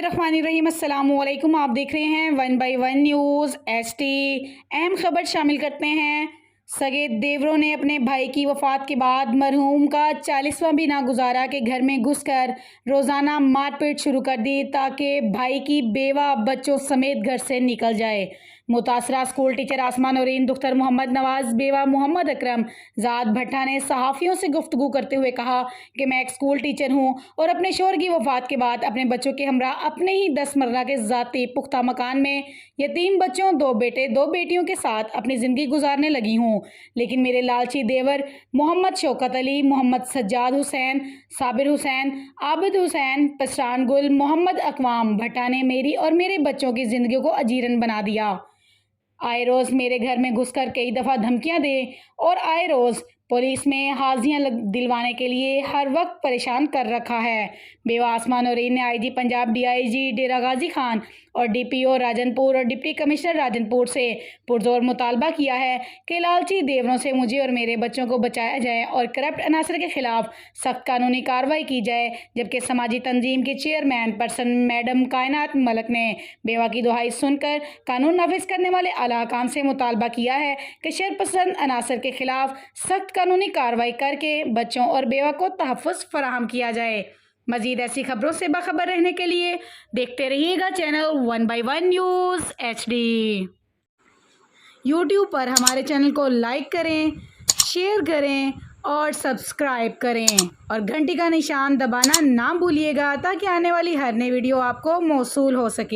बिस्मिल्लाहिर्रहमानिर्रहीम। अस्सलाम वालेकुम। आप देख रहे हैं 1 बाई 1 न्यूज़ एसटी। अहम खबर शामिल करते हैं। सगे देवरों ने अपने भाई की वफ़ात के बाद मरहूम का 40वां भी ना गुजारा कि घर में घुसकर रोज़ाना मारपीट शुरू कर दी ताकि भाई की बेवा बच्चों समेत घर से निकल जाए। मुतासरा स्कूल टीचर आसमा नौरीन दुख्तर मोहम्मद नवाज़ बेवा मोहम्मद अकरम ज़ाद भट्टा ने सहाफ़ियों से गुफ्तगू करते हुए कहा कि मैं एक स्कूल टीचर हूँ और अपने शौहर की वफ़ात के बाद अपने बच्चों के हमरा अपने ही 10 मरला के ज़ाती पुख्ता मकान में यतीम बच्चों 2 बेटे 2 बेटियों के साथ अपनी ज़िंदगी गुजारने लगी हूँ। लेकिन मेरे लालची देवर मोहम्मद शौकत अली, मोहम्मद सज्जाद हुसैन, साबिर हुसैन, आबिद हुसैन, पसरान गुल, मोहम्मद अकवाम भट्टा ने मेरी और मेरे बच्चों की ज़िंदगी को अजीरन बना दिया। आए रोज़ मेरे घर में घुसकर कई दफ़ा धमकियां दे और आए रोज़ पुलिस में हाजियां दिलवाने के लिए हर वक्त परेशान कर रखा है। बेवा आसमा नौरीन ने आईजी पंजाब, डीआईजी डेरा गाजी खान और डीपीओ राजनपुर और डिप्टी कमिश्नर राजनपुर से पुरजोर मुतालबा किया है कि लालची देवरों से मुझे और मेरे बच्चों को बचाया जाए और करप्ट अनासर के खिलाफ सख्त कानूनी कार्रवाई की जाए। जबकि समाजी तंजीम की चेयरमैन पर्सन मैडम कायनात मलक ने बेवा की दुहाई सुनकर कानून नाफिज करने वाले आला हकाम से मुतालबा किया है कि शरपसंद अनासर के खिलाफ सख्त कानूनी कार्रवाई करके बच्चों और बेवा को तहफ़्फ़ुज़ फराहम किया जाए। मज़ीद ऐसी खबरों से बाखबर रहने के लिए देखते रहिएगा channel 1 by 1 news HD. YouTube पर हमारे चैनल को लाइक करें, शेयर करें और सब्सक्राइब करें और घंटी का निशान दबाना ना भूलिएगा ताकि आने वाली हर नई वीडियो आपको मौसूल हो सके।